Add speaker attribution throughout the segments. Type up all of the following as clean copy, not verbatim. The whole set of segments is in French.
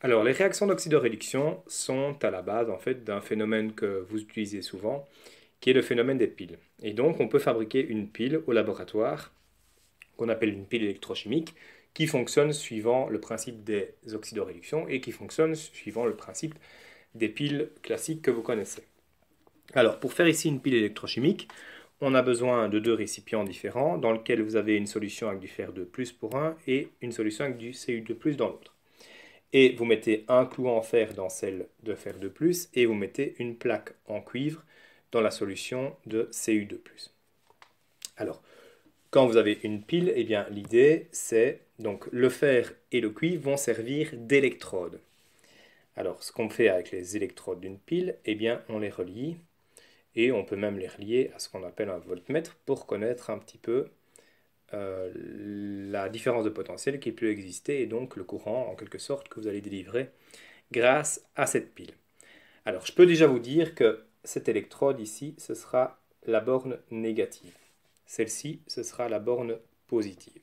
Speaker 1: Alors, les réactions d'oxydoréduction sont à la base en fait d'un phénomène que vous utilisez souvent, qui est le phénomène des piles. Et donc, on peut fabriquer une pile au laboratoire, qu'on appelle une pile électrochimique, qui fonctionne suivant le principe des oxydoréductions et qui fonctionne suivant le principe des piles classiques que vous connaissez. Alors, pour faire ici une pile électrochimique, on a besoin de deux récipients différents dans lesquels vous avez une solution avec du Fe2+ pour un et une solution avec du Cu2+ dans l'autre. Et vous mettez un clou en fer dans celle de Fe2+, et vous mettez une plaque en cuivre dans la solution de Cu2+. Alors, quand vous avez une pile, eh bien l'idée c'est, donc le fer et le cuivre vont servir d'électrodes. Alors, ce qu'on fait avec les électrodes d'une pile, eh bien on les relie, et on peut même les relier à ce qu'on appelle un voltmètre pour connaître un petit peu la différence de potentiel qui peut exister et donc le courant en quelque sorte que vous allez délivrer grâce à cette pile. Alors je peux déjà vous dire que cette électrode ici, ce sera la borne négative. Celle-ci, ce sera la borne positive.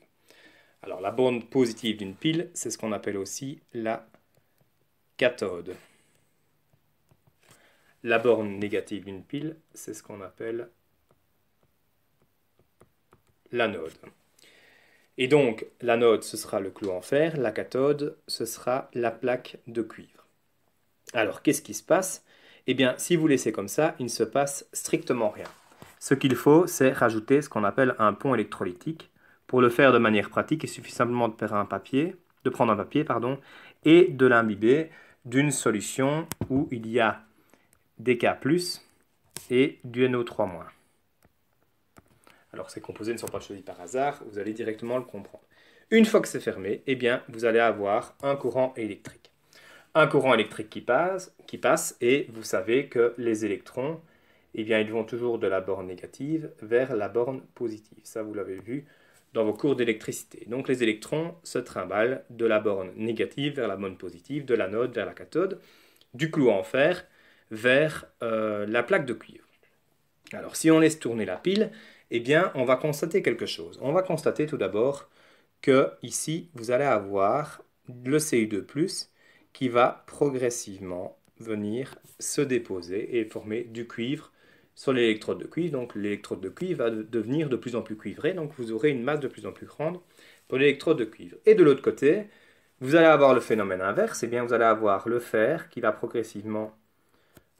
Speaker 1: Alors la borne positive d'une pile, c'est ce qu'on appelle aussi la cathode. La borne négative d'une pile, c'est ce qu'on appelle l'anode. Et donc, l'anode, ce sera le clou en fer, la cathode, ce sera la plaque de cuivre. Alors, qu'est-ce qui se passe? Eh bien, si vous laissez comme ça, il ne se passe strictement rien. Ce qu'il faut, c'est rajouter ce qu'on appelle un pont électrolytique. Pour le faire de manière pratique, il suffit simplement de prendre un papier, et de l'imbiber d'une solution où il y a des K+, et du NO3-. Alors ces composés ne sont pas choisis par hasard, vous allez directement le comprendre. Une fois que c'est fermé, eh bien, vous allez avoir un courant électrique. Un courant électrique qui passe et vous savez que les électrons, eh bien, ils vont toujours de la borne négative vers la borne positive. Ça, vous l'avez vu dans vos cours d'électricité. Donc les électrons se trimballent de la borne négative vers la borne positive, de l'anode vers la cathode, du clou en fer vers la plaque de cuivre. Alors si on laisse tourner la pile, eh bien on va constater quelque chose. On va constater tout d'abord que ici vous allez avoir le Cu2+ qui va progressivement venir se déposer et former du cuivre sur l'électrode de cuivre. Donc l'électrode de cuivre va devenir de plus en plus cuivrée, donc vous aurez une masse de plus en plus grande pour l'électrode de cuivre. Et de l'autre côté, vous allez avoir le phénomène inverse, eh bien vous allez avoir le fer qui va progressivement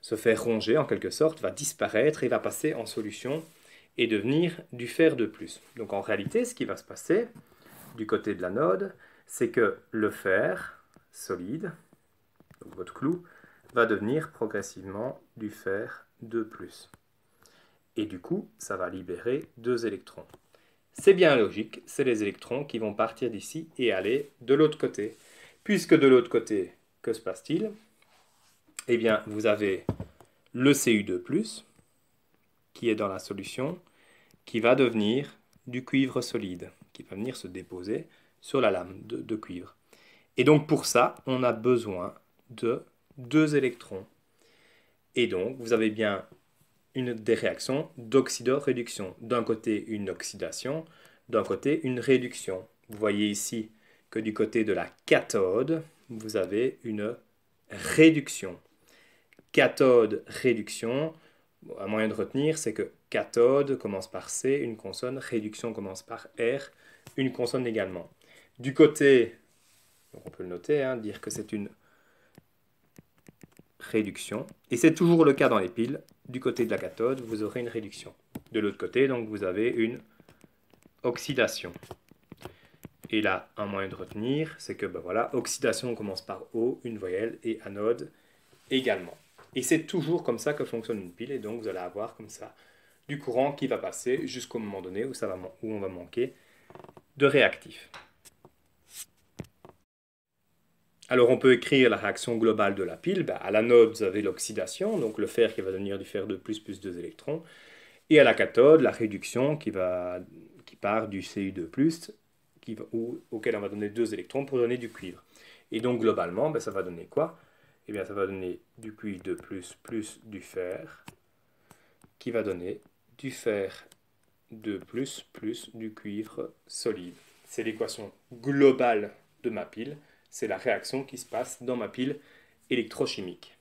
Speaker 1: se faire ronger en quelque sorte, va disparaître et va passer en solution et devenir du Fe2+. Donc en réalité, ce qui va se passer du côté de l'anode, c'est que le fer solide, donc votre clou, va devenir progressivement du Fe2+. Et du coup, ça va libérer deux électrons. C'est bien logique, c'est les électrons qui vont partir d'ici et aller de l'autre côté. Puisque de l'autre côté, que se passe-t-il? Eh bien, vous avez le Cu2+, qui est dans la solution, qui va devenir du cuivre solide, qui va venir se déposer sur la lame de cuivre. Et donc pour ça, on a besoin de deux électrons. Et donc, vous avez bien des réactions d'oxydoréduction. D'un côté, une oxydation, d'un côté, une réduction. Vous voyez ici que du côté de la cathode, vous avez une réduction. Cathode, réduction, un moyen de retenir, c'est que cathode commence par C, une consonne, réduction commence par R, une consonne également. Du côté, on peut le noter, dire que c'est une réduction, et c'est toujours le cas dans les piles, du côté de la cathode, vous aurez une réduction. De l'autre côté, donc, vous avez une oxydation. Et là, un moyen de retenir, c'est que, voilà, oxydation commence par O, une voyelle, et anode également. Et c'est toujours comme ça que fonctionne une pile, et donc vous allez avoir comme ça du courant qui va passer jusqu'au moment donné où on va manquer de réactif. Alors on peut écrire la réaction globale de la pile. À l'anode, vous avez l'oxydation, donc le fer qui va devenir du Fe2+ plus 2 électrons, et à la cathode, la réduction qui part du Cu2+, auquel on va donner 2 électrons pour donner du cuivre. Et donc globalement, ça va donner quoi? Eh bien, ça va donner du cuivre de plus du fer, qui va donner du fer de plus du cuivre solide. C'est l'équation globale de ma pile. C'est la réaction qui se passe dans ma pile électrochimique.